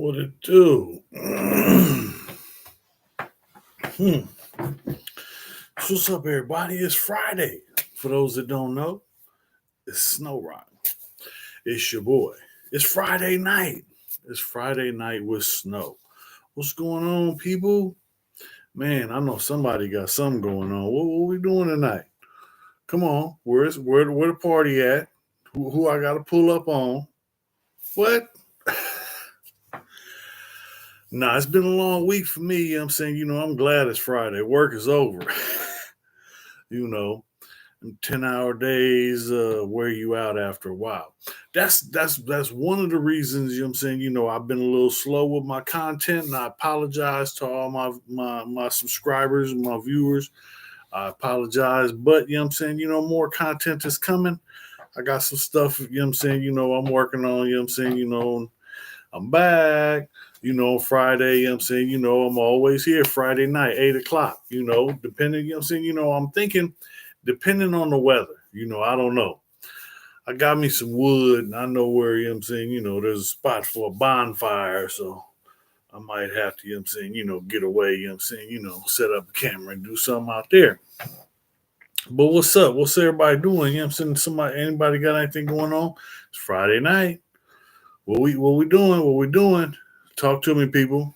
What it do? Hmm. So what's up, everybody? It's Friday. For those that don't know, it's Snow Rock. It's your boy. It's Friday night. It's Friday night with snow. What's going on, people? Man, I know somebody got something going on. What we doing tonight? Come on, where the party at? Who I got to pull up on? What? Nah, it's been a long week for me. You know what I'm saying, I'm glad it's Friday. Work is over. you know, 10-hour days wear you out after a while. That's one of the reasons, you know what I'm saying, I've been a little slow with my content, and I apologize to all my subscribers and my viewers. I apologize, but you know what I'm saying, more content is coming. I got some stuff, I'm saying, I'm working on, I'm saying, I'm back. Friday, I'm saying, I'm always here Friday night, 8 o'clock, depending, I'm saying, I'm thinking, depending on the weather, I don't know. I got me some wood and I know where, I'm saying, there's a spot for a bonfire. So I might have to, I'm saying, get away, I'm saying, set up a camera and do something out there. But what's up? What's everybody doing? I'm saying, anybody got anything going on? It's Friday night. What we doing? What we doing? Talk to me, people.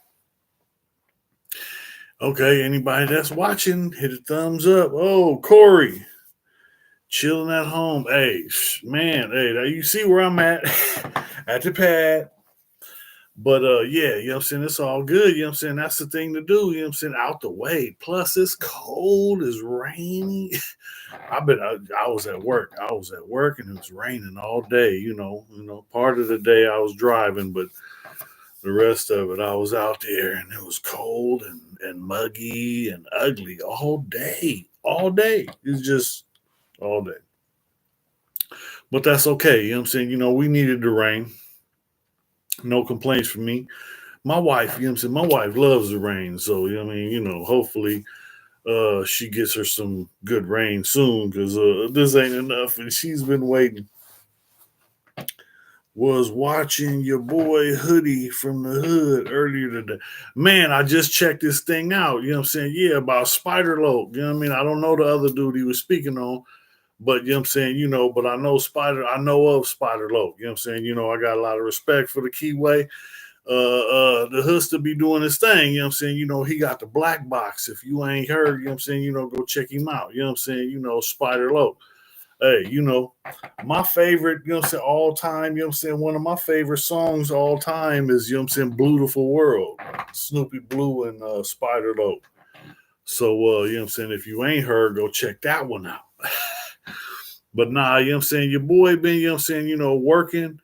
Okay, anybody that's watching, hit a thumbs up. Oh, Corey, chilling at home. Hey, man, hey, you see where I'm at? At the pad. But yeah, I'm saying, it's all good. I'm saying, that's the thing to do. I'm saying, out the way. Plus, it's cold, it's rainy. I was at work. I was at work and it was raining all day. Part of the day I was driving, but the rest of it, I was out there and it was cold and muggy and ugly all day. All day. It's just all day. But that's okay. I'm saying? We needed the rain. No complaints from me. My wife, I'm saying? My wife loves the rain. So, hopefully she gets her some good rain soon because this ain't enough. And she's been waiting. Was watching your boy Hoodie from the Hood earlier today. Man, I just checked this thing out. You know what I'm saying? Yeah, about Spider Loc. You know what I mean? I don't know the other dude he was speaking on, but you know what I'm saying, but I know of Spider Loc. You know what I'm saying? I got a lot of respect for the Keyway. The Huster be doing his thing, you know what I'm saying? He got the black box. If you ain't heard, you know what I'm saying, go check him out. You know what I'm saying? Spider Loc. Hey, my favorite, I'm saying, all time, I'm saying, one of my favorite songs all time is, I'm saying, Bluetiful World, Snoopy Blue and Spider Loc. So, I'm saying, if you ain't heard, go check that one out. But nah, I'm saying, your boy been, I'm saying, working,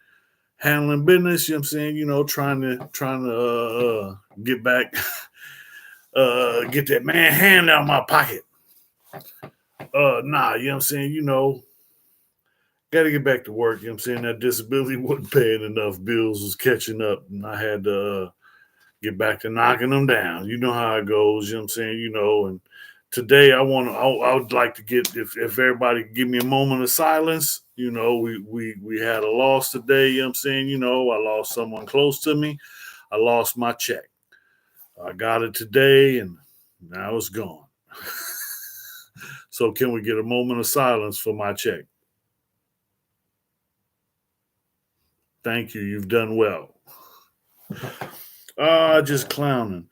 handling business, I'm saying, trying to get back, get that man hand out of my pocket. Nah, I'm saying, got to get back to work. I'm saying? That disability wasn't paying enough. Bills was catching up, and I had to get back to knocking them down. You know how it goes. I'm saying? And today I would like to get, if everybody could give me a moment of silence. We had a loss today. I'm saying? I lost someone close to me. I lost my check. I got it today, and now it's gone. So can we get a moment of silence for my check? Thank you. You've done well. Just clowning.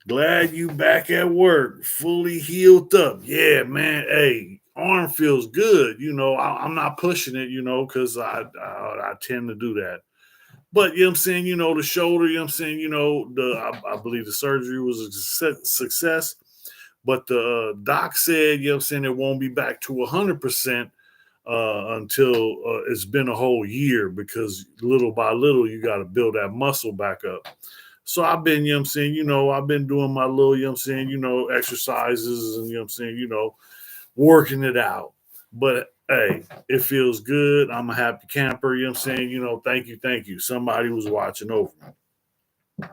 Glad you back at work, fully healed up. Yeah, man. Hey, arm feels good. I'm not pushing it, because I tend to do that. But you know what I'm saying, the shoulder, you know what I'm saying, I believe the surgery was a success. But the doc said, you know what I'm saying, it won't be back to 100% until it's been a whole year, because little by little you got to build that muscle back up. So I've been, you know what I'm saying, I've been doing my little, you know what I'm saying, exercises and, you know what I'm saying, working it out. But hey, it feels good. I'm a happy camper, you know what I'm saying, thank you. Somebody was watching over me.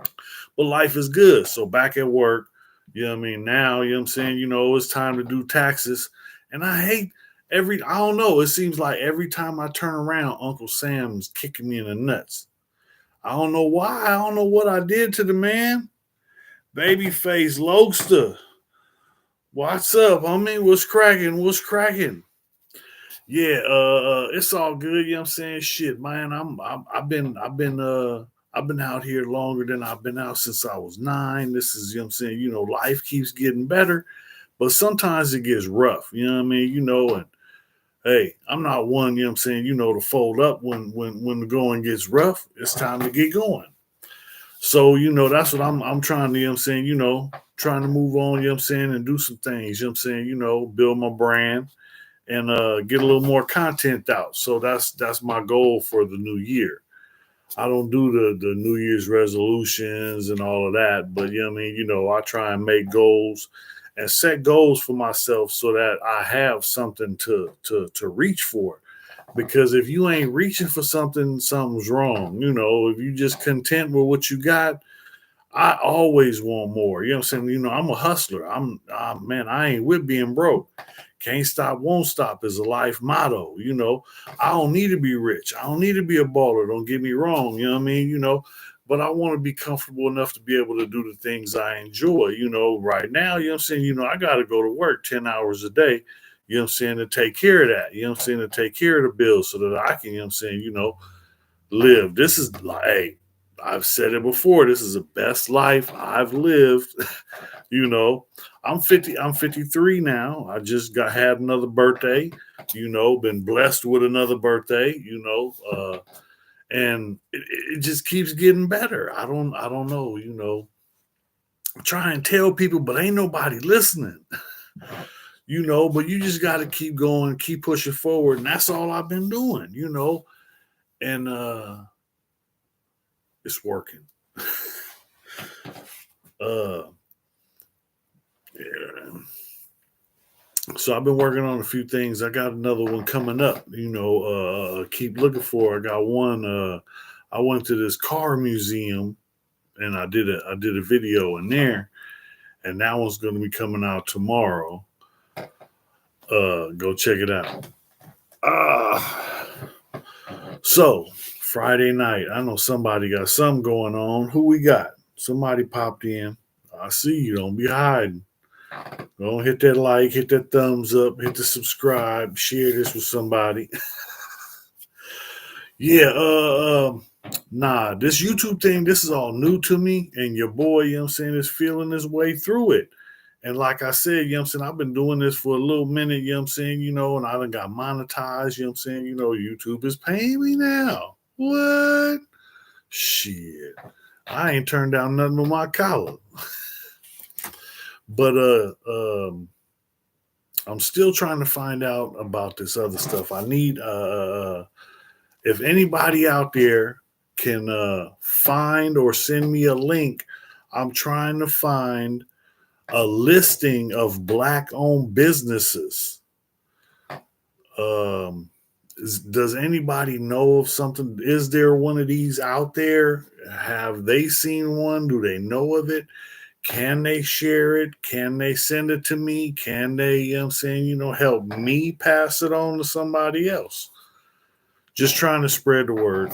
But life is good. So back at work, you know what I mean? Now, you know what I'm saying, it's time to do taxes. And I hate I don't know, it seems like every time I turn around, Uncle Sam's kicking me in the nuts. I don't know why. I don't know what I did to the man. Babyface Lokester. What's up, homie? What's cracking? What's cracking? Yeah, it's all good. You know what I'm saying? Shit, man. I've been out here longer than I've been out since I was 9. This is, you know what I'm saying? Life keeps getting better, but sometimes it gets rough. You know what I mean? And hey, I'm not one, you know what I'm saying, to fold up when the going gets rough. It's time to get going. So, that's what I'm trying to, you know what I'm saying, trying to move on, you know what I'm saying, and do some things, you know what I'm saying, build my brand and get a little more content out. So that's my goal for the new year. I don't do the New Year's resolutions and all of that, but you know what I mean, I try and make goals and set goals for myself so that I have something to reach for. Because if you ain't reaching for something, something's wrong. If you just content with what you got, I always want more. You know what I'm saying? I'm a hustler. Man, I ain't with being broke. Can't stop, won't stop is a life motto. I don't need to be rich. I don't need to be a baller. Don't get me wrong. You know what I mean? But I want to be comfortable enough to be able to do the things I enjoy. Right now, you know what I'm saying? I got to go to work 10 hours a day, you know what I'm saying, to take care of that. You know what I'm saying? To take care of the bills so that I can, you know what I'm saying, live. This is like, hey, I've said it before. This is the best life I've lived. you know, I'm 53 now. I just had another birthday, been blessed with another birthday, and it just keeps getting better. I don't know, I try and tell people, but ain't nobody listening. But you just got to keep going, keep pushing forward. And that's all I've been doing, and it's working. uh yeah. So I've been working on a few things. I got another one coming up, keep looking for. I got one. I went to this car museum and I did a video in there, and that one's going to be coming out tomorrow. Go check it out. So Friday night, I know somebody got something going on. Who we got? Somebody popped in. I see you. Don't be hiding. Go hit that like, hit that thumbs up, hit the subscribe, share this with somebody. Yeah, nah, this YouTube thing, this is all new to me, and your boy, you know what I'm saying, is feeling his way through it. And like I said, you know what I'm saying, I've been doing this for a little minute, you know what I'm saying, and I done got monetized, you know what I'm saying, YouTube is paying me now. What? Shit. I ain't turned down nothing with my collar. But I'm still trying to find out about this other stuff. I need if anybody out there can find or send me a link. I'm trying to find a listing of Black-owned businesses. Does anybody know of something? Is there one of these out there? Have they seen one? Do they know of it? Can they share it? Can they send it to me? Can they, you know what I'm saying, help me pass it on to somebody else? Just trying to spread the word.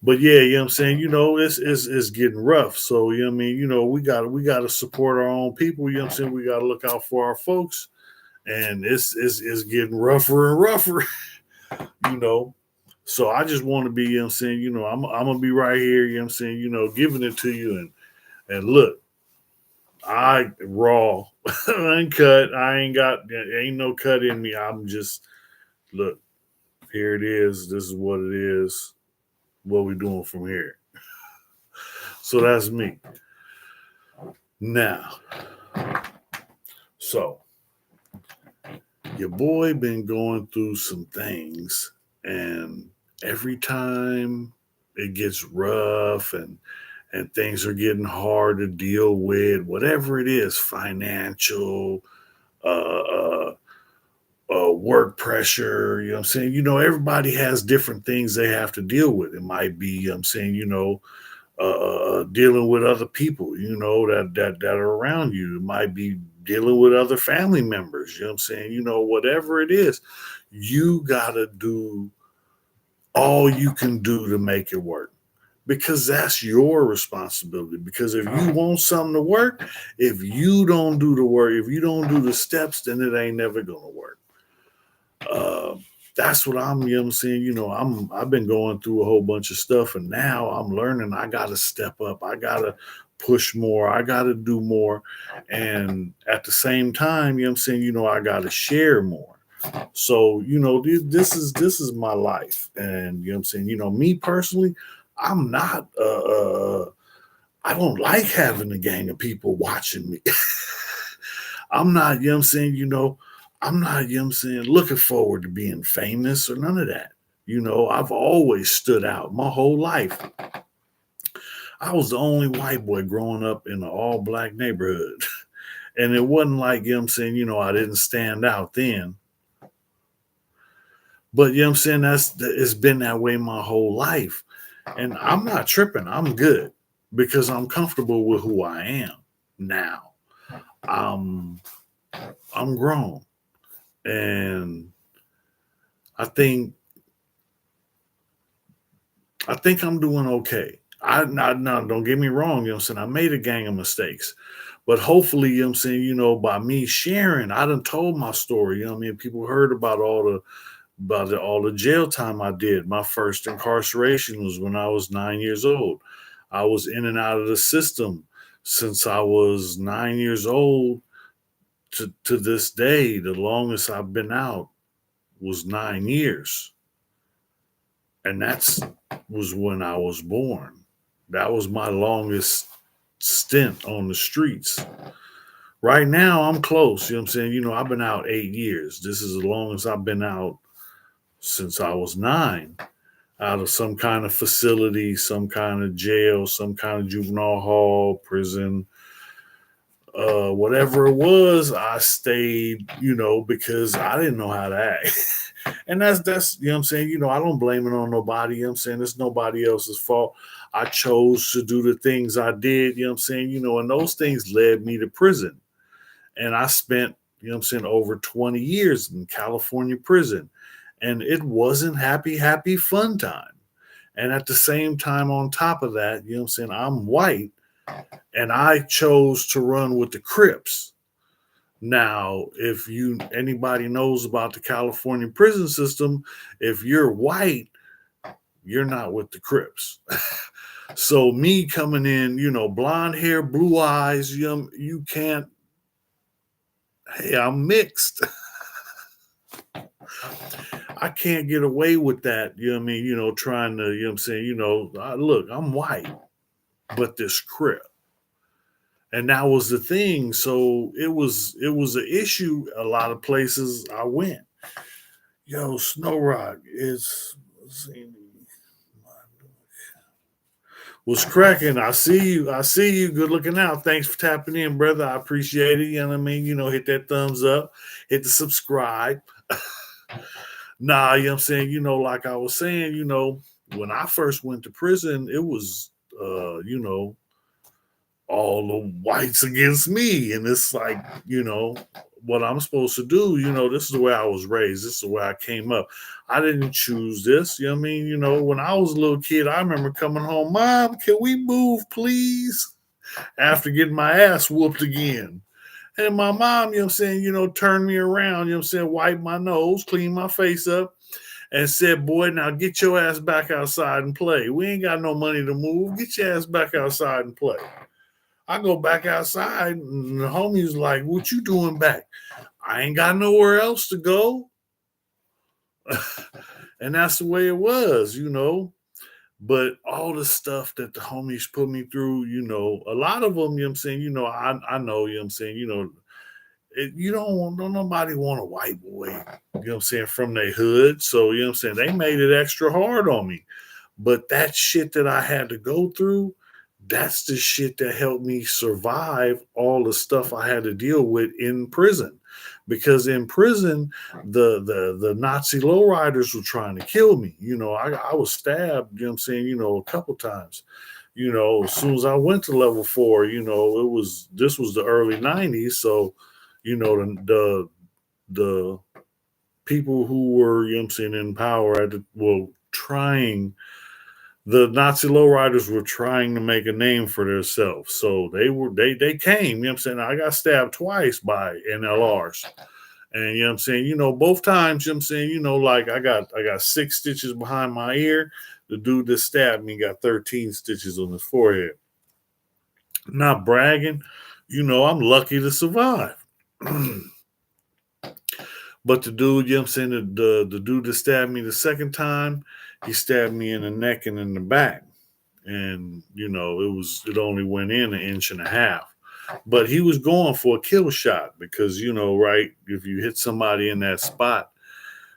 But yeah, you know what I'm saying, it's getting rough. So, you know what I mean, we gotta support our own people, you know what I'm saying? We gotta look out for our folks. And it's getting rougher and rougher, you know. So I just want to be, you know what I'm saying, I'm gonna be right here, you know what I'm saying, giving it to you. And look, I raw, uncut. Ain't no cut in me. I'm just, look, here it is. This is what it is. What we doing from here. So that's me. Now, so your boy been going through some things, and every time it gets rough and things are getting hard to deal with, whatever it is, financial, uh, uh, work pressure, you know what I'm saying? Everybody has different things they have to deal with. It might be, you know what I'm saying, dealing with other people, that are around you. It might be dealing with other family members, you know what I'm saying? Whatever it is, you got to do all you can do to make it work, because that's your responsibility. Because if you want something to work, if you don't do the work, if you don't do the steps, then it ain't never gonna work. Uh, that's what I'm, you know what I'm saying? I've been going through a whole bunch of stuff, and now I'm learning I gotta step up. I gotta push more. I gotta do more. And at the same time, you know what I'm saying, I gotta share more. So, this is my life. And you know what I'm saying, me personally, I'm not I don't like having a gang of people watching me. I'm not, you know what I'm saying, I'm not, you know what I'm saying, looking forward to being famous or none of that. I've always stood out my whole life. I was the only white boy growing up in an all black neighborhood. And it wasn't like, you know what I'm saying, I didn't stand out then. But you know what I'm saying, it's been that way my whole life. And I'm not tripping. I'm good because I'm comfortable with who I am now. I'm I'm grown. And I think I'm doing okay. No, don't get me wrong, you know what I'm saying? I made a gang of mistakes. But hopefully, you know what I'm saying, by me sharing, I done told my story. You know what I mean? People heard about all the jail time I did. My first incarceration was when I was 9 years old. I was in and out of the system since I was 9 years old to this day. The longest I've been out was 9 years. And that's was when I was born. That was my longest stint on the streets. Right now, I'm close. You know what I'm saying? I've been out 8 years. This is the longest I've been out since I was nine, out of some kind of facility, some kind of jail, some kind of juvenile hall, prison, whatever it was. I stayed, because I didn't know how to act. And that's you know what I'm saying, I don't blame it on nobody. You know what I'm saying, it's nobody else's fault. I chose to do the things I did, you know what I'm saying, and those things led me to prison. And I spent, what I'm saying, over 20 years in California prison. And it wasn't happy fun time. And at the same time, on top of that, what I'm saying, I'm white and I chose to run with the Crips. Now, if anybody knows about the California prison system, if you're white, you're not with the Crips. So me coming in, blonde hair, blue eyes, you can't. Hey, I'm mixed. I can't get away with that. You know what I mean? Trying to, what I'm saying, look, I'm white, but this Crip. And that was the thing. So it was an issue a lot of places I went. Yo, Snow Rock is was cracking. I see you. I see you. Good looking out. Thanks for tapping in, brother. I appreciate it. You know what I mean? Hit that thumbs up, hit the subscribe. Nah, you know what I'm saying? Like I was saying, when I first went to prison, it was all the whites against me. And it's like, what I'm supposed to do, this is the way I was raised. This is the way I came up. I didn't choose this. You know what I mean? When I was a little kid, I remember coming home, Mom, can we move, please? After getting my ass whooped again. And my mom, you know what I'm saying, turned me around, you know what I'm saying, wiped my nose, cleaned my face up, and said, boy, now get your ass back outside and play. We ain't got no money to move. Get your ass back outside and play. I go back outside, and the homie's like, what you doing back? I ain't got nowhere else to go. And that's the way it was, But all the stuff that the homies put me through, a lot of them, you know what I'm saying, I know, you know what I'm saying, don't nobody want a white boy, you know what I'm saying, from their hood. So, you know what I'm saying, they made it extra hard on me. But that shit that I had to go through, that's the shit that helped me survive all the stuff I had to deal with in prison. Because in prison, the Nazi lowriders were trying to kill me. I was stabbed, you know what I'm saying, a couple times. As soon as I went to level 4, this was the early 90s. So, the people who were, you know what I'm saying, in power the Nazi lowriders were trying to make a name for themselves. So they came, you know what I'm saying? I got stabbed twice by NLRs. And you know what I'm saying, both times, you know what I'm saying, like I got 6 stitches behind my ear. The dude that stabbed me got 13 stitches on his forehead. Not bragging, I'm lucky to survive. But the dude, you know what I'm saying, the dude that stabbed me the second time, he stabbed me in the neck and in the back. And, it only went in 1.5 inches. But he was going for a kill shot because, right, if you hit somebody in that spot,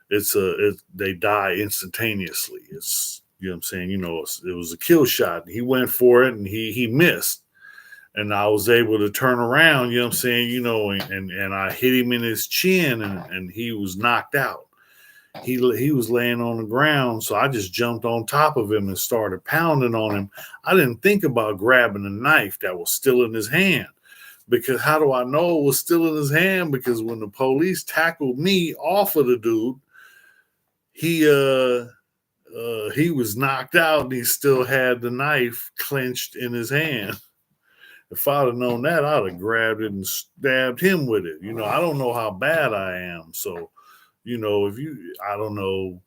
they die instantaneously. It's, you know what I'm saying, it was a kill shot. He went for it and he missed. And I was able to turn around, you know what I'm saying, and I hit him in his chin and he was knocked out. He was laying on the ground, so I just jumped on top of him and started pounding on him. I didn't think about grabbing a knife that was still in his hand, because how do I know it was still in his hand? Because when the police tackled me off of the dude, he was knocked out and he still had the knife clenched in his hand. If I'd have known that, I'd have grabbed it and stabbed him with it. I don't know how bad I am. So, I don't know,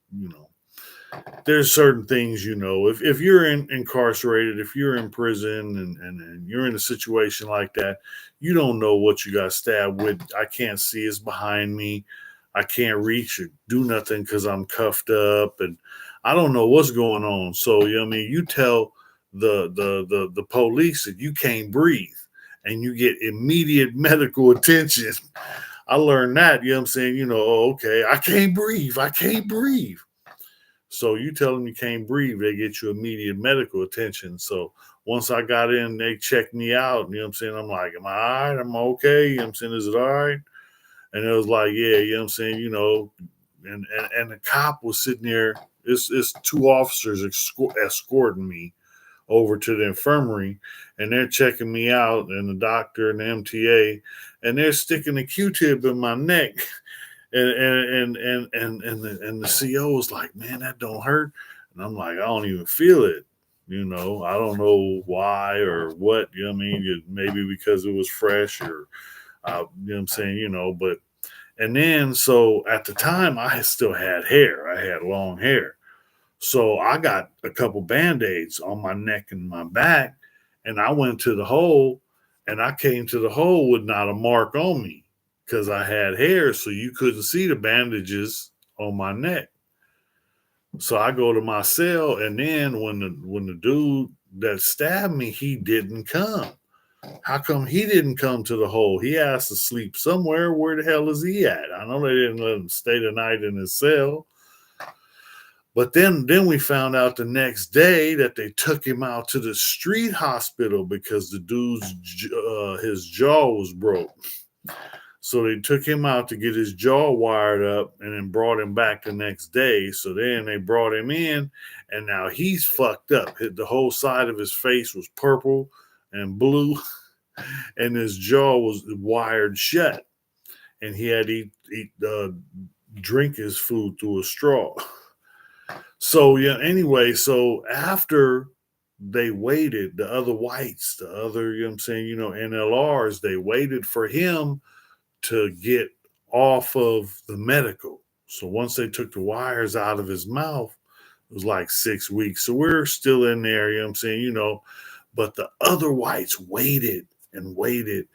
there's certain things, if you're incarcerated, if you're in prison and you're in a situation like that, you don't know what you got stabbed with. I can't see it's behind me. I can't reach or do nothing because I'm cuffed up and I don't know what's going on. So, you tell the police that you can't breathe and you get immediate medical attention. I learned that, you know what I'm saying? Okay, I can't breathe. So you tell them you can't breathe, they get you immediate medical attention. So once I got in, they checked me out. You know what I'm saying? I'm like, am I all right? Am I okay? You know what I'm saying? Is it all right? And it was like, yeah, you know what I'm saying? And the cop was sitting there. It's 2 officers escorting me over to the infirmary, and they're checking me out, and the doctor and the MTA, and they're sticking a Q-tip in my neck. And the CO was like, man, that don't hurt. And I'm like, I don't even feel it. I don't know why or what, you know what I mean? Maybe because it was fresh or, you know what I'm saying, but, and then, so at the time I still had hair. I had long hair. So I got a couple Band-Aids on my neck and my back, and I went to the hole, and I came to the hole with not a mark on me because I had hair, so you couldn't see the bandages on my neck. So I go to my cell, and then when the dude that stabbed me, he didn't come. How come he didn't come to the hole? He asked to sleep somewhere. Where the hell is he at? I know they didn't let him stay the night in his cell. But then we found out the next day that they took him out to the street hospital because the dude's his jaw was broke. So they took him out to get his jaw wired up and then brought him back the next day. So then they brought him in, and now he's fucked up. The whole side of his face was purple and blue, and his jaw was wired shut. And he had to drink his food through a straw. So, yeah, anyway, so after they waited, the other whites, the other, you know what I'm saying, NLRs, they waited for him to get off of the medical. So once they took the wires out of his mouth, it was like 6 weeks. So we're still in there, you know what I'm saying, but the other whites waited and waited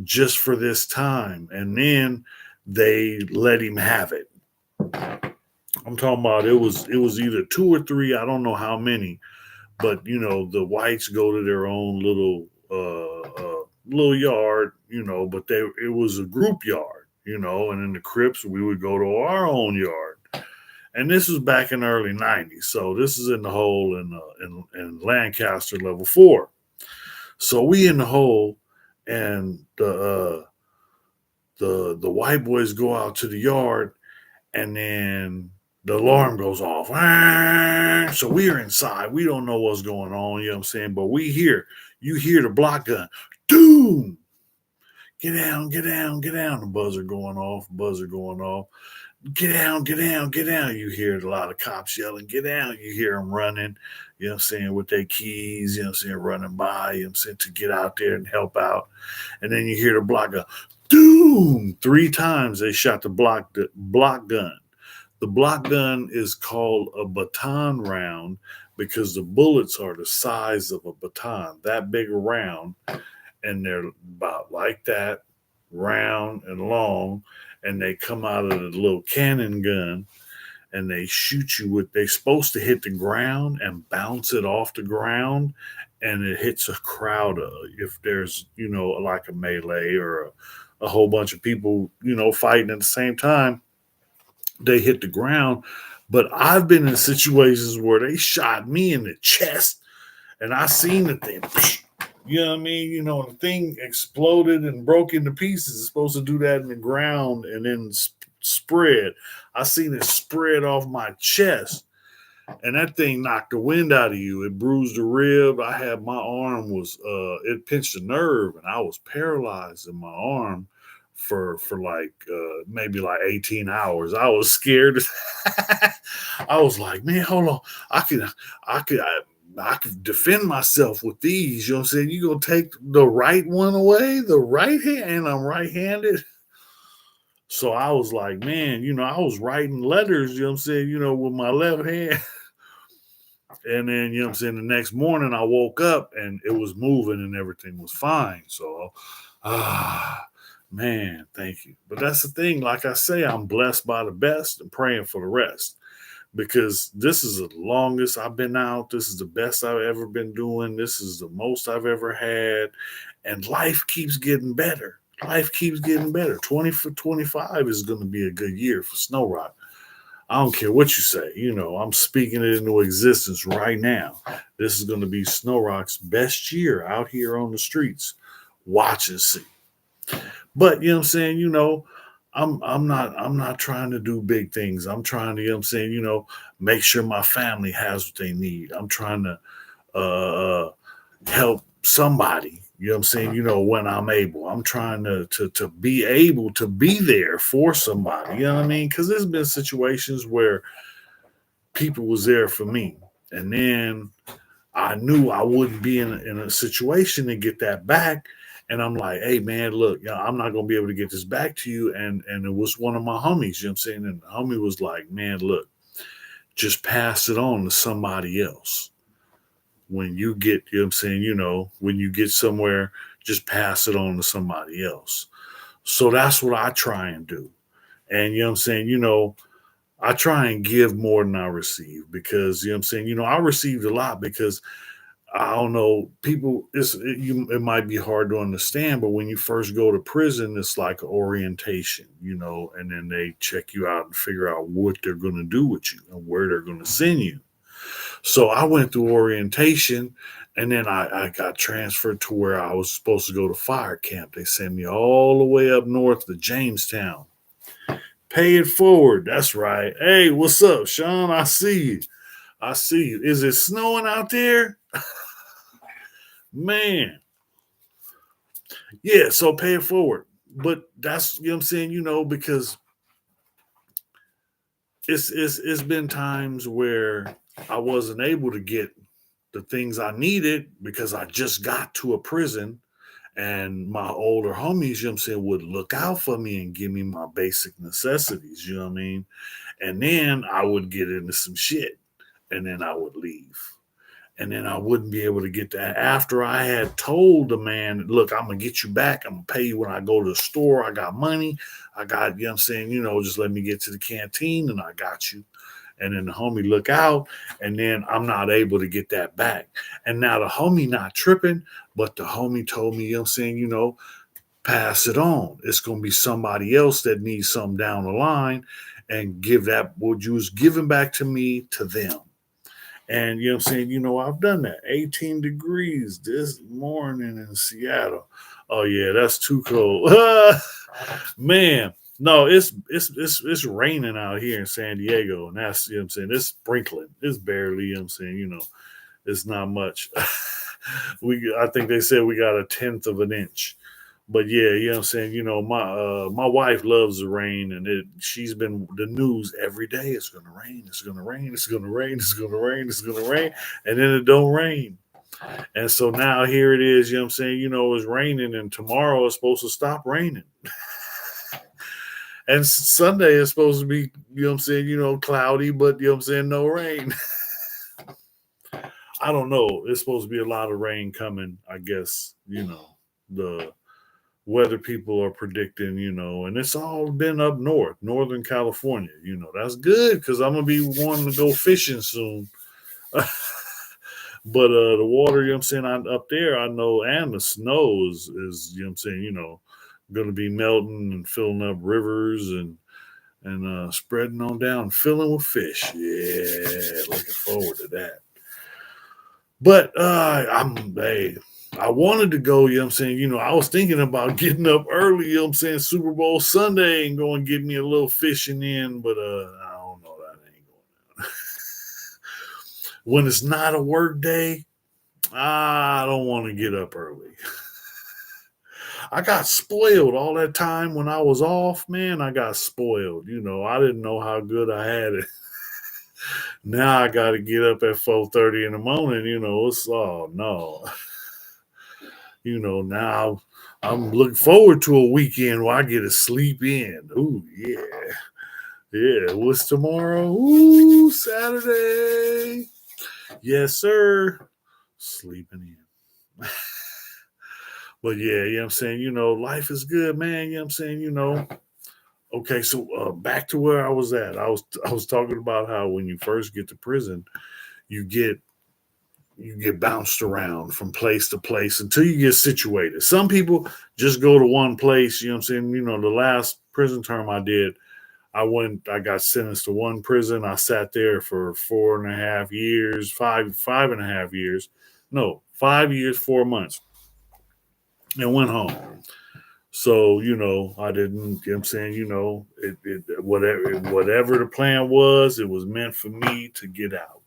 just for this time. And then they let him have it. I'm talking about it was either 2 or 3, I don't know how many, but the whites go to their own little yard, but it was a group yard, and in the Crips we would go to our own yard. And this was back in the early 90s. So this is in the hole in Lancaster level 4. So we in the hole, and the white boys go out to the yard, and then the alarm goes off. So we are inside. We don't know what's going on, you know what I'm saying? But you hear the block gun. Doom! Get down, get down, get down. The buzzer going off, buzzer going off. Get down, get down, get down. You hear a lot of cops yelling, get down. You hear them running, you know what I'm saying, with their keys, you know what I'm saying, running by, you know what I'm saying, to get out there and help out. And then you hear the block go, doom, 3 times they shot the block gun. The block gun is called a baton round because the bullets are the size of a baton, that big around, and they're about like that, round and long, and they come out of the little cannon gun and they shoot you with they're supposed to hit the ground and bounce it off the ground and it hits a crowd of if there's like a melee or a whole bunch of people fighting at the same time, they hit the ground. But I've been in situations where they shot me in the chest and I seen the thing. You know what I mean? The thing exploded and broke into pieces. It's supposed to do that in the ground and then spread. I seen it spread off my chest, and that thing knocked the wind out of you. It bruised a rib. I had my arm was it pinched a nerve, and I was paralyzed in my arm for like maybe like 18 hours. I was scared. I was like, man, hold on. I could defend myself with these. You know what I'm saying? You gonna take the right one away, the right hand, and I'm right-handed. So I was like, man, I was writing letters, you know what I'm saying, with my left hand. And then, you know what I'm saying, the next morning I woke up and it was moving and everything was fine. So, man, thank you. But that's the thing. Like I say, I'm blessed by the best and praying for the rest because this is the longest I've been out. This is the best I've ever been doing. This is the most I've ever had. And life keeps getting better. Life keeps getting better. 20 for 25 is going to be a good year for Snow Rock. I don't care what you say. I'm speaking it into existence right now. This is going to be Snow Rock's best year out here on the streets. Watch and see. But you know what I'm saying, I'm not trying to do big things. I'm trying to, make sure my family has what they need. I'm trying to help somebody, you know what I'm saying, when I'm able. I'm trying to be able to be there for somebody, you know what I mean? Because there's been situations where people was there for me. And then I knew I wouldn't be in a situation to get that back. And I'm like, hey man, look, I'm not gonna be able to get this back to you. And it was one of my homies, you know what I'm saying? And the homie was like, man, look, just pass it on to somebody else. When you get, you know what I'm saying, when you get somewhere, just pass it on to somebody else. So that's what I try and do. And you know what I'm saying, I try and give more than I receive because you know what I'm saying, I received a lot because I don't know, people it might be hard to understand, but when you first go to prison, it's like orientation, and then they check you out and figure out what they're gonna do with you and where they're gonna send you. So I went through orientation and then I got transferred to where I was supposed to go to fire camp. They sent me all the way up north to Jamestown. Pay it forward. That's right. Hey, what's up, Sean? I see you. I see you. Is it snowing out there? Man. Yeah, so pay it forward. But that's what I'm saying, because it's been times where I wasn't able to get the things I needed because I just got to a prison and my older homies, would look out for me and give me my basic necessities, you know what I mean? And then I would get into some shit and then I would leave. And then I wouldn't be able to get that after I had told the man, look, I'm gonna get you back. I'm gonna pay you when I go to the store. I got money. I got, just let me get to the canteen and I got you. And then the homie look out, and then I'm not able to get that back. And now the homie not tripping, but the homie told me, pass it on. It's gonna be somebody else that needs something down the line, and give that what you was giving back to me to them. And I've done that. 18 degrees this morning in Seattle. Oh yeah, that's too cold. Man, no, it's raining out here in San Diego, and that's it's sprinkling. It's barely, it's not much. I think they said we got 1/10 of an inch. But yeah, you know what I'm saying. My wife loves the rain, and she's been the news every day. It's gonna rain. It's gonna rain. It's gonna rain. It's gonna rain. It's gonna rain, and then it don't rain. And so now here it is. You know what I'm saying. It's raining, and tomorrow it's supposed to stop raining. And Sunday is supposed to be, cloudy, but no rain. I don't know. It's supposed to be a lot of rain coming, I guess, the weather people are predicting, and it's all been up north, Northern California. That's good because I'm gonna be wanting to go fishing soon. But the water, up there, I know, and the snow is going to be melting and filling up rivers and spreading on down, filling with fish. Yeah, looking forward to that. But I wanted to go, I was thinking about getting up early, Super Bowl Sunday and go and get me a little fishing in, but I don't know, that ain't going on. When it's not a work day, I don't want to get up early. I got spoiled all that time when I was off, man. I got spoiled. I didn't know how good I had it. Now I got to get up at 4:30 in the morning. It's no. Now I'm looking forward to a weekend where I get to sleep in. Ooh, yeah. Yeah, what's tomorrow? Ooh, Saturday. Yes, sir. Sleeping in. But yeah, I'm saying, life is good, man. I'm saying. Okay, so back to where I was at. I was talking about how when you first get to prison, you get bounced around from place to place until you get situated. Some people just go to one place, I'm saying? The last prison term I did, I got sentenced to one prison. I sat there for 4.5 years, five and a half years. No, 5 years, 4 months, and went home. So, I didn't, I'm saying, whatever the plan was, it was meant for me to get out.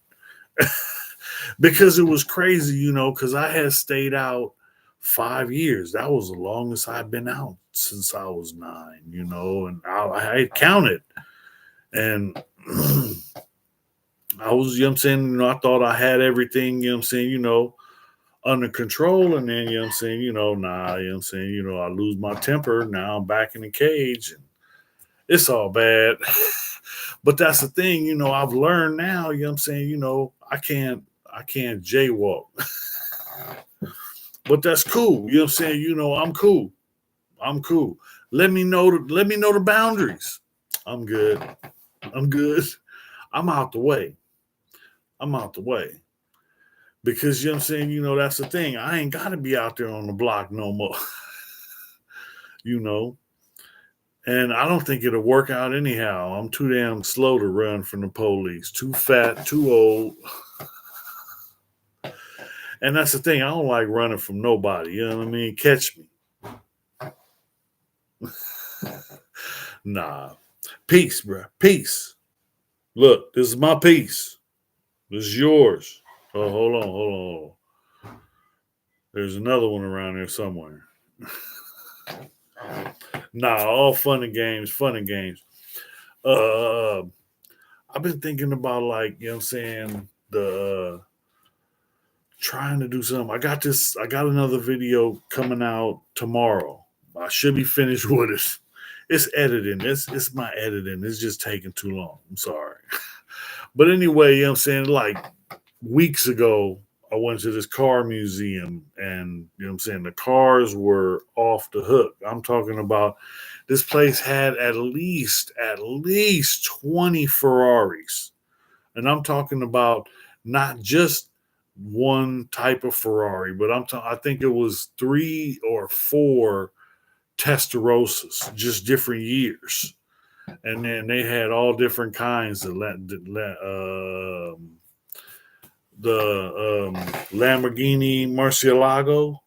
Because it was crazy, because I had stayed out 5 years. That was the longest I'd been out since I was 9, and I had counted. And I was, I thought I had everything, under control. And then, nah, I lose my temper. Now I'm back in the cage and it's all bad. But that's the thing, I've learned now, I can't jaywalk. But that's cool. I'm cool. I'm cool. Let me know the boundaries. I'm good. I'm good. I'm out the way. I'm out the way. Because that's the thing. I ain't gotta be out there on the block no more. And I don't think it'll work out anyhow. I'm too damn slow to run from the police. Too fat, too old. And that's the thing. I don't like running from nobody. You know what I mean? Catch me. Nah. Peace, bro. Peace. Look, this is my piece. This is yours. Oh, hold on. There's another one around here somewhere. Nah, all fun and games. I've been thinking about, like, the trying to do something. I got another video coming out tomorrow. I should be finished with it. It's editing. It's my editing. It's just taking too long. I'm sorry. But anyway, like weeks ago, I went to this car museum and the cars were off the hook. I'm talking about this place had at least 20 Ferraris. And I'm talking about not just one type of Ferrari, but I think it was 3 or 4 Testarossas, just different years. And then they had all different kinds of the Lamborghini Murcielago.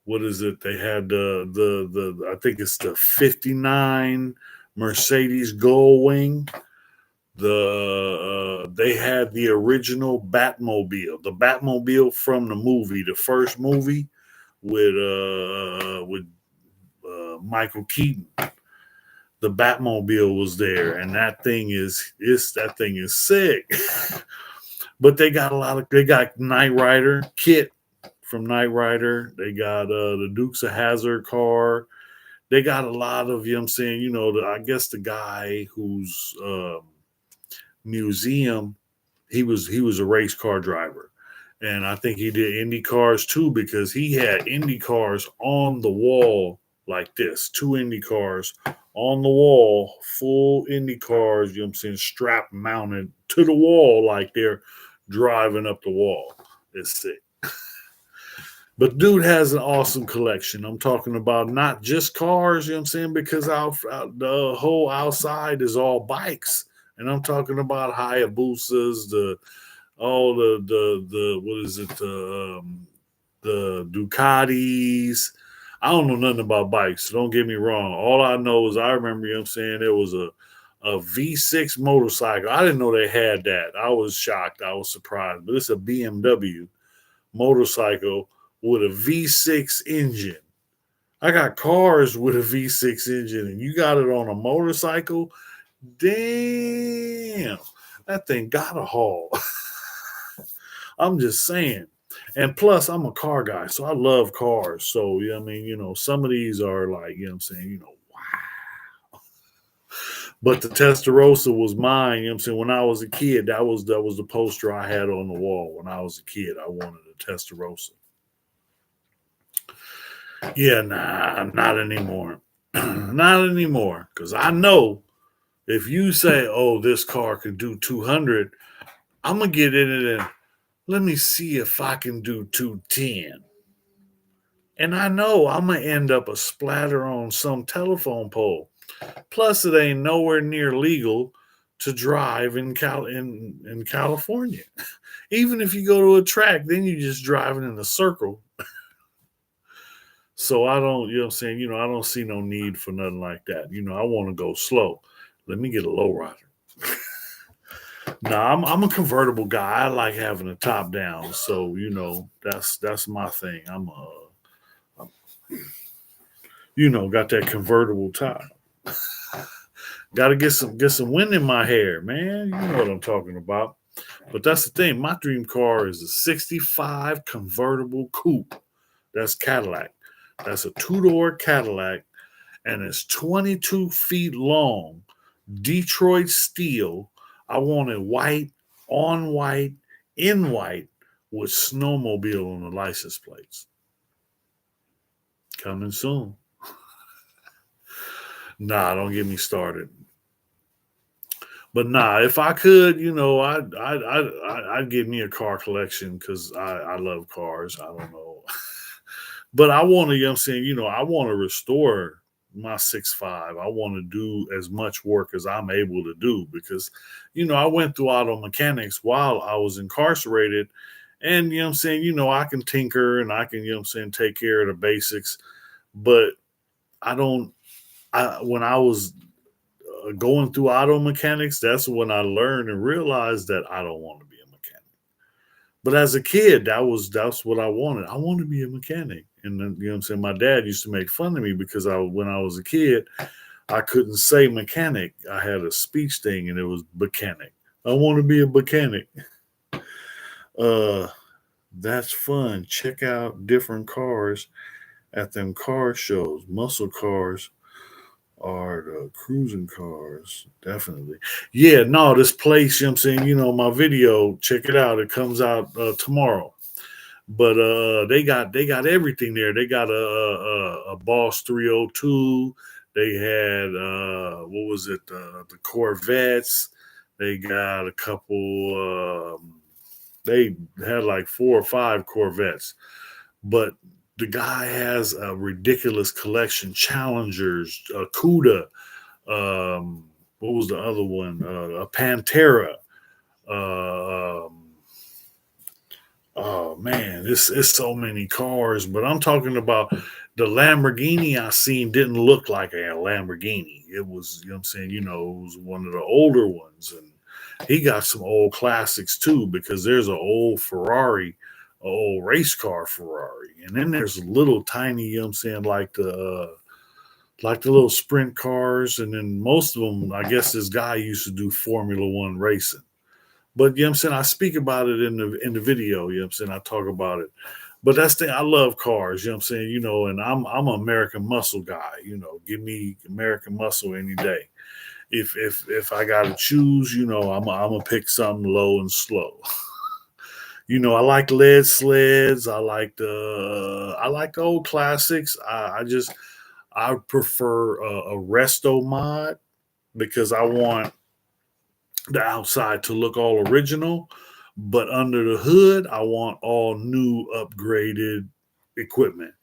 What is it? They had the I think it's the '59 Mercedes Gullwing. They had the original Batmobile, the Batmobile from the movie, the first movie with Michael Keaton. The Batmobile was there, and that thing is sick. But they got Knight Rider, Kit from Knight Rider. They got the Dukes of Hazzard car. They got a lot of, you know what I'm saying, I guess the guy whose museum, he was a race car driver. And I think he did Indy cars too, because he had Indy cars on the wall like this, two Indy cars on the wall, full Indy cars, you know what I'm saying, strap mounted to the wall like they're driving up the wall. It's sick. But dude has an awesome collection. I'm talking about not just cars, you know what I'm saying, because the whole outside is all bikes. And I'm talking about Hayabusas, the what is it, the Ducatis. I don't know nothing about bikes, so don't get me wrong. All I know is I remember, you know what I'm saying, there was a V6 motorcycle. I didn't know they had that. I was shocked. I was surprised. But it's a BMW motorcycle with a V6 engine. I got cars with a V6 engine, and you got it on a motorcycle. Damn, that thing got a haul. I'm just saying. And plus, I'm a car guy, so I love cars. So, yeah, I mean, some of these are like, you know what I'm saying, wow. But the Testarossa was mine, you know what I'm saying? When I was a kid, that was the poster I had on the wall. When I was a kid, I wanted a Testarossa. Yeah, nah, not anymore. Not anymore. Because I know if you say, oh, this car can do 200, I'm going to get in it and let me see if I can do 210. And I know I'm going to end up a splatter on some telephone pole. Plus, it ain't nowhere near legal to drive in California. Even if you go to a track, then you're just driving in a circle. So I don't, you know what I'm saying, I don't see no need for nothing like that. I want to go slow. Let me get a low rider. Nah, I'm a convertible guy. I like having a top down. So, that's my thing. I'm got that convertible top. Got to get some wind in my hair, man. You know what I'm talking about. But that's the thing. My dream car is a 65 convertible coupe. That's Cadillac. That's a two-door Cadillac, and it's 22 feet long, Detroit steel. I want it white, on white, in white, with snowmobile on the license plates. Coming soon. Nah, don't get me started. But nah, if I could, I'd get me a car collection because I love cars. I don't know. But I want to, I'm saying, I want to restore my 6.5. I want to do as much work as I'm able to do because, I went through auto mechanics while I was incarcerated. And, I'm saying, I can tinker and I can, I'm saying, take care of the basics. But when I was going through auto mechanics, that's when I learned and realized that I don't want to be a mechanic. But as a kid, that's what I wanted. I wanted to be a mechanic. And then, what I'm saying, my dad used to make fun of me because when I was a kid, I couldn't say mechanic. I had a speech thing and it was mechanic. I want to be a mechanic. That's fun. Check out different cars at them car shows. Muscle cars are the cruising cars. Definitely. Yeah, no, this place, I'm saying, my video, check it out. It comes out tomorrow. But they got everything there. They got a Boss 302. They had what was it? The Corvettes. They got a couple. They had like 4 or 5 Corvettes, but the guy has a ridiculous collection. Challengers, Cuda. What was the other one? A Pantera. Oh man, it's so many cars, but I'm talking about the Lamborghini I seen didn't look like a Lamborghini. It was, what I'm saying, it was one of the older ones. And he got some old classics too, because there's an old Ferrari old race car Ferrari. And then there's little tiny, you know what I'm saying, like the little sprint cars. And then most of them, I guess this guy used to do Formula One racing. But you know what I'm saying, I speak about it in the video, you know what I'm saying? I talk about it. But that's the thing, I love cars, you know what I'm saying? And I'm an American muscle guy, give me American muscle any day. If I gotta choose, I'm gonna pick something low and slow. I like lead sleds. I like the old classics. I prefer a resto mod because I want the outside to look all original, but under the hood, I want all new, upgraded equipment,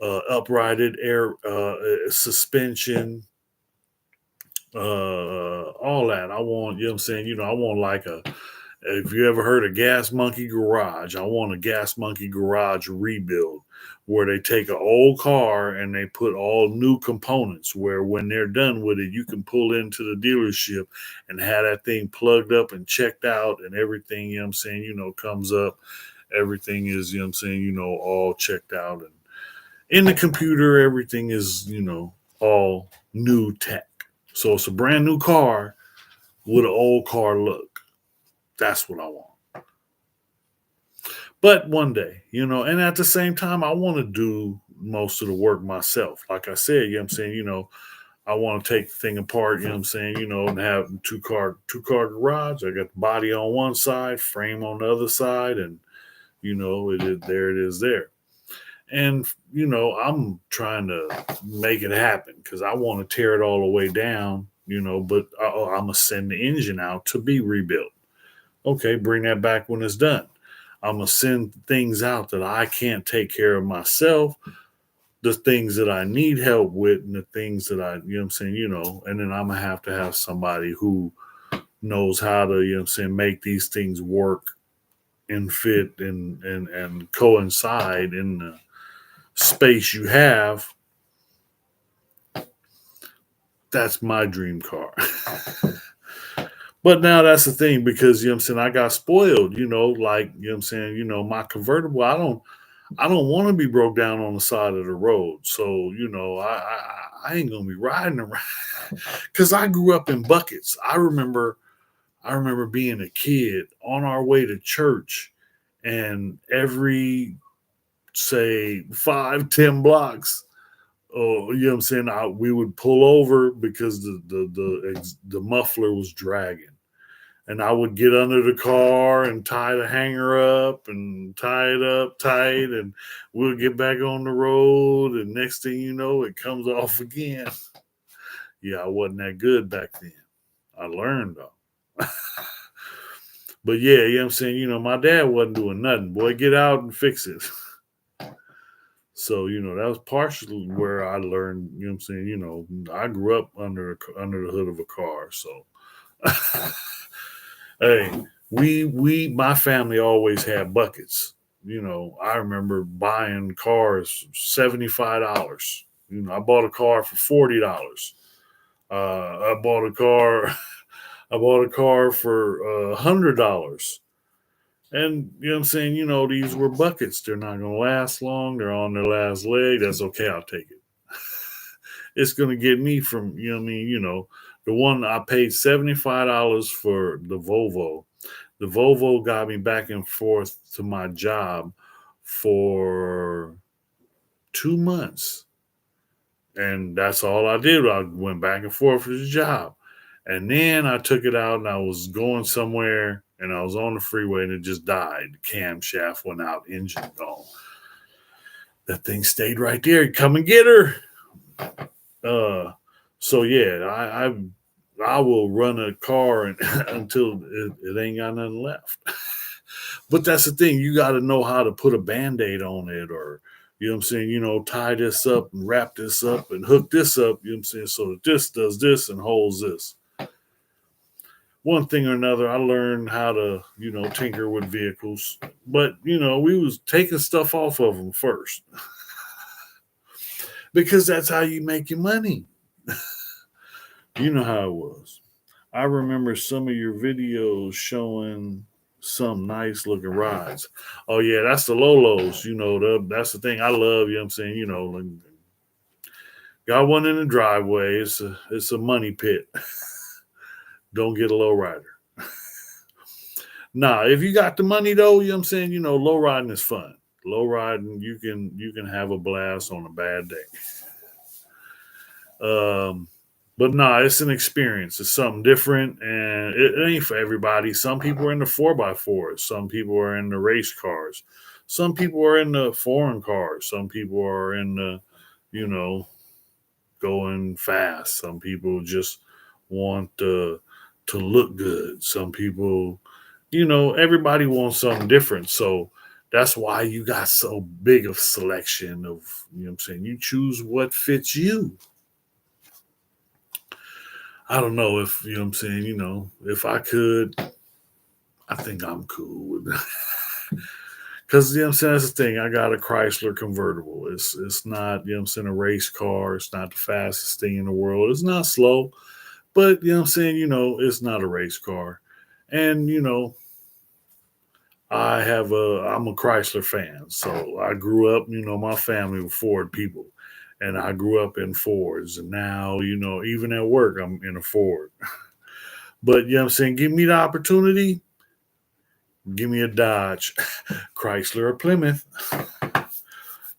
uprighted air suspension, all that. I want, you know what I'm saying? I want like if you ever heard of Gas Monkey Garage, I want a Gas Monkey Garage rebuild where they take an old car and they put all new components where when they're done with it, you can pull into the dealership and have that thing plugged up and checked out and everything, you know what I'm saying, comes up. Everything is, you know what I'm saying, all checked out. And in the computer, everything is, all new tech. So it's a brand new car with an old car look. That's what I want. But one day, and at the same time, I want to do most of the work myself. Like I said, you know what I'm saying, I want to take the thing apart, you know what I'm saying, and have two car garage. I got the body on one side, frame on the other side, and there it is there. And I'm trying to make it happen because I want to tear it all the way down, but I'm gonna send the engine out to be rebuilt. Okay, bring that back when it's done. I'm gonna send things out that I can't take care of myself, the things that I need help with, and the things that what I'm saying, and then I'm gonna have to have somebody who knows how to, what I'm saying, make these things work and fit and coincide in the space you have. That's my dream car. But now that's the thing because what I'm saying, I got spoiled, like what I'm saying, my convertible, I don't want to be broke down on the side of the road. So, I ain't gonna be riding around because I grew up in buckets. I remember being a kid on our way to church, and every say 5-10 blocks, oh, you know what I'm saying, we would pull over because the muffler was dragging. And I would get under the car and tie the hanger up and tie it up tight, and we'll get back on the road. And next thing you know, it comes off again. Yeah, I wasn't that good back then. I learned though. But yeah, you know what I'm saying? My dad wasn't doing nothing. Boy, get out and fix it. So, that was partially where I learned, you know what I'm saying? I grew up under the hood of a car. So hey, my family always had buckets. I remember buying cars $75. I bought a car for $40. I bought a car. I bought a car for $100. And you know what I'm saying? These were buckets. They're not gonna last long. They're on their last leg. That's okay. I'll take it. It's gonna get me from, what I mean, the one I paid $75 for the Volvo. The Volvo got me back and forth to my job for 2 months. And that's all I did. I went back and forth for the job. And then I took it out and I was going somewhere and I was on the freeway and it just died. The camshaft went out, engine gone. That thing stayed right there. Come and get her. So yeah, I will run a car until it ain't got nothing left. But that's the thing. You got to know how to put a Band-Aid on it, or, you know what I'm saying, tie this up and wrap this up and hook this up, you know what I'm saying, so that this does this and holds this. One thing or another, I learned how to, tinker with vehicles. But, we was taking stuff off of them first. Because that's how you make your money. You know how it was. I remember some of your videos showing some nice looking rides. Oh yeah, that's the Lolos. That's the thing I love. You know what I'm saying? Like, got one in the driveway. It's a money pit. Don't get a low rider. Nah, if you got the money though, you know what I'm saying? Low riding is fun. Low riding, you can have a blast on a bad day. But nah, it's an experience. It's something different, and it ain't for everybody. Some people are in the four by fours. Some people are in the race cars. Some people are in the foreign cars. Some people are in the, you know, going fast. Some people just want to look good. Some people, everybody wants something different. So that's why you got so big of selection of, what I'm saying? You choose what fits you. I don't know if, what I'm saying, if I could, I think I'm cool with that. Because, what I'm saying, that's the thing. I got a Chrysler convertible. It's not, what I'm saying, a race car. It's not the fastest thing in the world. It's not slow. But, what I'm saying, it's not a race car. And, I'm a Chrysler fan. So I grew up, my family were Ford people. And I grew up in Fords. And now, even at work, I'm in a Ford. But, what I'm saying, give me the opportunity, give me a Dodge, Chrysler, or Plymouth.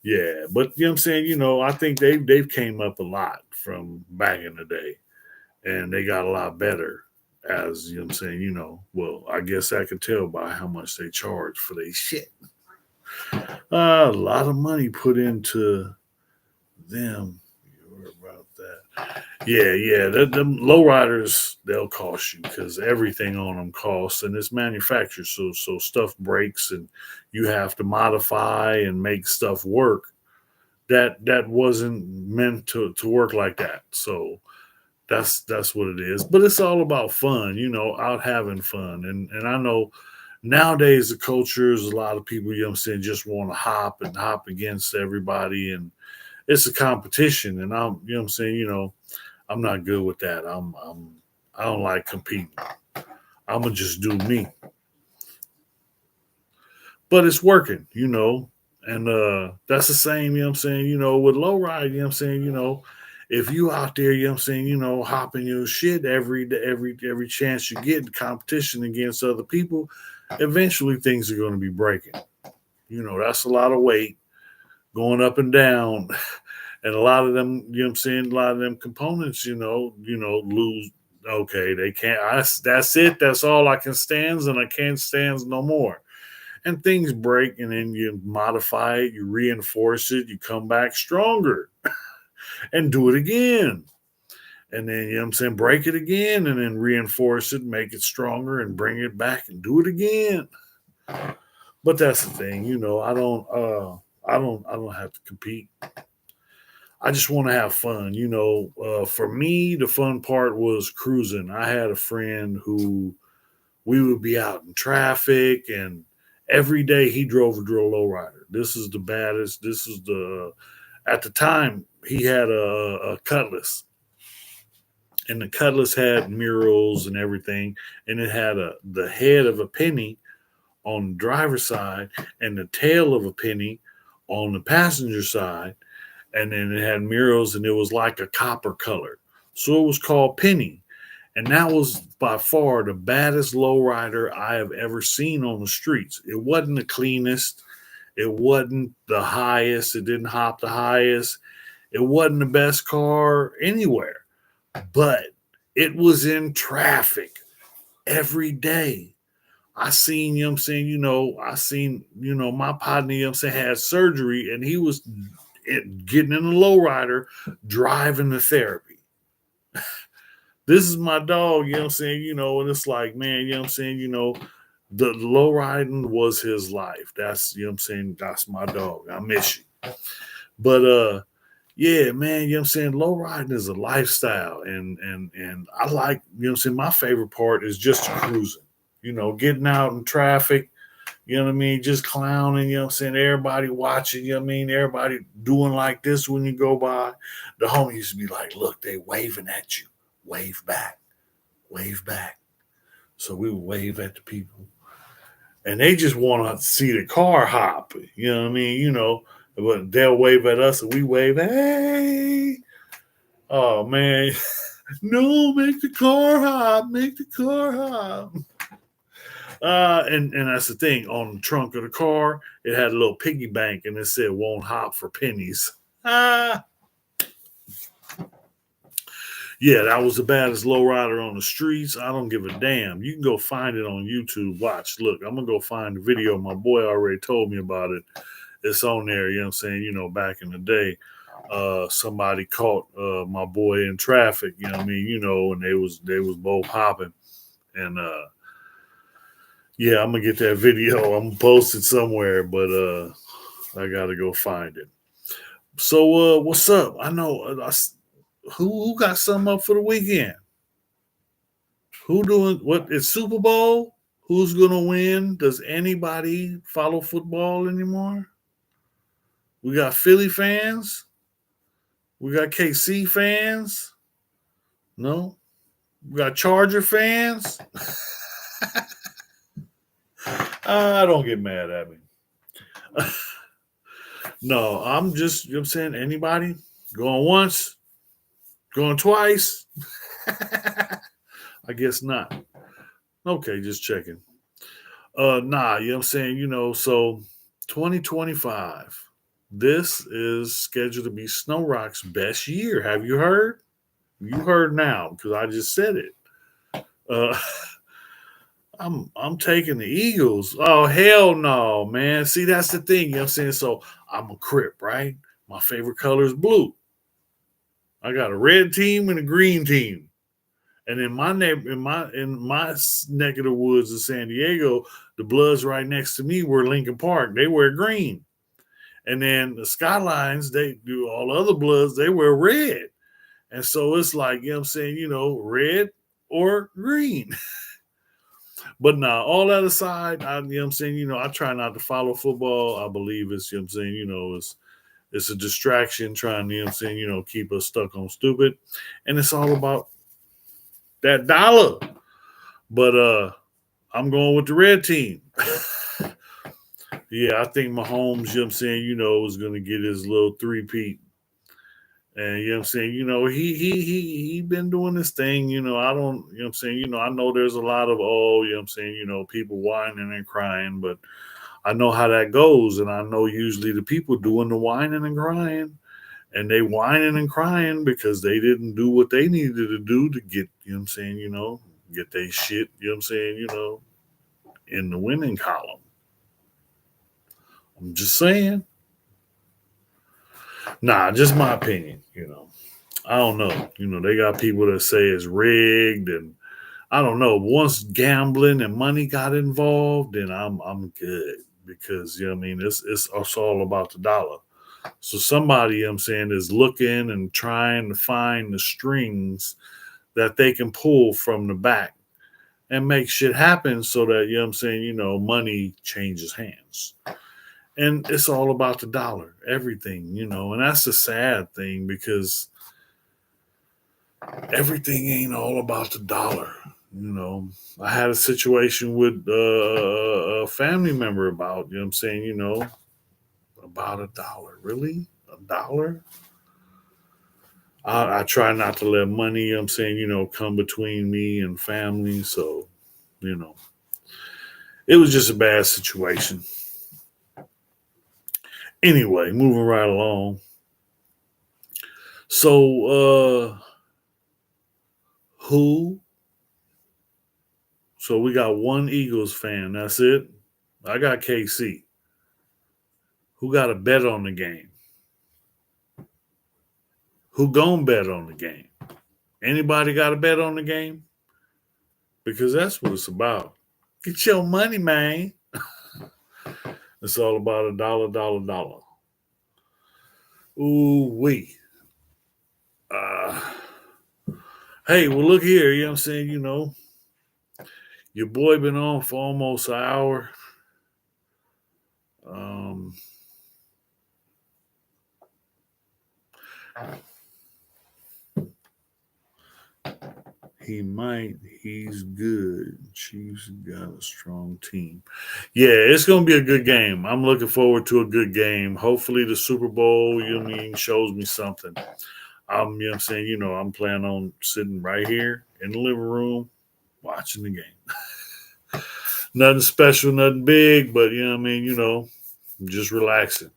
Yeah, but what I'm saying, I think they've came up a lot from back in the day, and they got a lot better. As what I'm saying, well, I guess I can tell by how much they charge for their shit. A lot of money put into them. You heard about that? Yeah, yeah. Them lowriders, they'll cost you because everything on them costs, and it's manufactured. So stuff breaks, and you have to modify and make stuff work. That wasn't meant to work like that. So that's what it is. But it's all about fun, out having fun. And I know nowadays the culture is a lot of people, what I'm saying, just want to hop and hop against everybody, and it's a competition. And what I'm saying, I'm not good with that. I don't like competing. I'm gonna just do me. But it's working, And that's the same, what I'm saying, with low ride, what I'm saying, if you out there, what I'm saying, hopping your shit every chance you get in competition against other people, eventually things are gonna be breaking. That's a lot of weight going up and down. And a lot of them, I'm saying, a lot of them components, lose. Okay, they can't. That's it. That's all I can stands, and I can't stands no more. And things break, and then you modify it, you reinforce it, you come back stronger, and do it again. And then, what I'm saying, break it again, and then reinforce it, make it stronger, and bring it back and do it again. But that's the thing, I don't have to compete. I just want to have fun. For me, the fun part was cruising. I had a friend who we would be out in traffic, and every day he drove a drill lowrider. This is the baddest. This is at the time, he had a Cutlass, and the Cutlass had murals and everything, and it had the head of a penny on the driver's side and the tail of a penny on the passenger side, and then it had murals, and it was like a copper color. So it was called Penny. And that was by far the baddest lowrider I have ever seen on the streets. It wasn't the cleanest. It wasn't the highest. It didn't hop the highest. It wasn't the best car anywhere. But it was in traffic every day. I seen, I'm saying, I seen, my partner, I'm saying, had surgery, and he was getting in a lowrider, driving to therapy. This is my dog, I'm saying, and it's like, man, I'm saying, the low riding was his life. That's, I'm saying, that's my dog. I miss you. But yeah, man, I'm saying, low riding is a lifestyle. And I like, I'm saying, my favorite part is just cruising, getting out in traffic, you know what I mean? Just clowning, I'm saying? Everybody watching, you know what I mean? Everybody doing like this when you go by. The homie used to be like, look, they waving at you. Wave back. Wave back. So we would wave at the people. and they just want to see the car hop. You know what I mean? But they'll wave at us and we wave, hey. Oh man, no, make the car hop, make the car hop. And that's the thing. On the trunk of the car, it had a little piggy bank and it said won't hop for pennies. Ah, yeah, that was the baddest lowrider on the streets. I don't give a damn. You can go find it on YouTube. Watch. Look, I'm gonna go find the video. My boy already told me about it. It's on there, you know what I'm saying? Back in the day, somebody caught my boy in traffic, you know what I mean, and they was both hopping. And yeah, I'm gonna get that video. I'm gonna post it somewhere, but I gotta go find it. So what's up? I know who got something up for the weekend? Who doing what? It's Super Bowl. Who's gonna win? Does anybody follow football anymore? We got Philly fans. We got KC fans. No. We got Charger fans. Don't get mad at me. No, I'm just, I'm saying, anybody going once, going twice? I guess not. Okay, just checking. Nah, you know what I'm saying? So 2025. This is scheduled to be Snow Rock's best year. Have you heard? You heard now because I just said it. Uh, I'm taking the Eagles. Oh hell no, man. See, that's the thing, you know what I'm saying? So I'm a Crip, right? My favorite color is blue. I got a red team and a green team. And in my in my neck of the woods of San Diego, the Bloods right next to me were Lincoln Park. They wear green. And then the Skylines, they do all other Bloods, they wear red. And so it's like, you know what I'm saying, red or green. But nah, all that aside, you know what I'm saying, I try not to follow football. I believe it's, you know what I'm saying, it's a distraction trying, you know what I'm saying, keep us stuck on stupid. And it's all about that dollar. But I'm going with the red team. Yeah, I think Mahomes, you know what I'm saying, is gonna get his little three-peat. And you know what I'm saying, he been doing this thing, I don't, you know what I'm saying, I know there's a lot of you know what I'm saying, people whining and crying, but I know how that goes, and I know usually the people doing the whining and crying, and they whining and crying because they didn't do what they needed to do to get, you know what I'm saying, get their shit, you know what I'm saying, in the winning column. I'm just saying. Nah, just my opinion, I don't know. They got people that say it's rigged, and I don't know. Once gambling and money got involved, then I'm good because I mean it's all about the dollar. So somebody, I'm saying, is looking and trying to find the strings that they can pull from the back and make shit happen so that, I'm saying, money changes hands. And it's all about the dollar, everything, and that's the sad thing because everything ain't all about the dollar. I had a situation with a family member about, I'm saying, about $1. Really? $1? I try not to let money, I'm saying, come between me and family. So, you know, it was just a bad situation. Anyway, moving right along. So, who? So we got one Eagles fan. That's it. I got KC. Who got a bet on the game? Who gonna bet on the game? Anybody got a bet on the game? Because that's what it's about. Get your money, man. It's all about a dollar, dollar, dollar. Ooh, wee. Uh, hey, well, look here. You know what I'm saying? Your boy been on for almost an hour. Um, He might. He's good. Chiefs got a strong team. Yeah, it's going to be a good game. I'm looking forward to a good game. Hopefully, the Super Bowl, shows me something. I'm saying, I'm planning on sitting right here in the living room watching the game. Nothing special, nothing big, but just relaxing.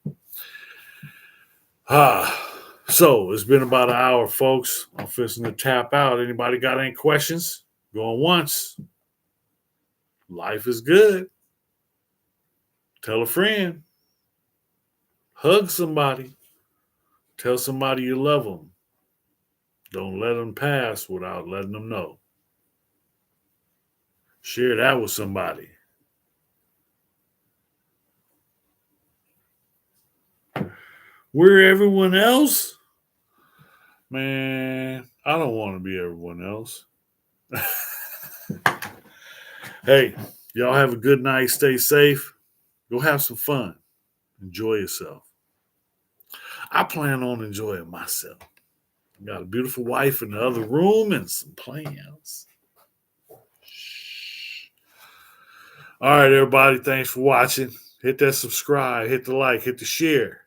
So it's been about an hour, folks. I'm fixing to tap out. Anybody got any questions? Going once. Life is good. Tell a friend. Hug somebody. Tell somebody you love them. Don't let them pass without letting them know. Share that with somebody. We're everyone else? Man, I don't want to be everyone else. Hey, y'all have a good night. Stay safe. Go have some fun. Enjoy yourself. I plan on enjoying myself. I got a beautiful wife in the other room and some plans. All right, everybody. Thanks for watching. Hit that subscribe, hit the like, hit the share.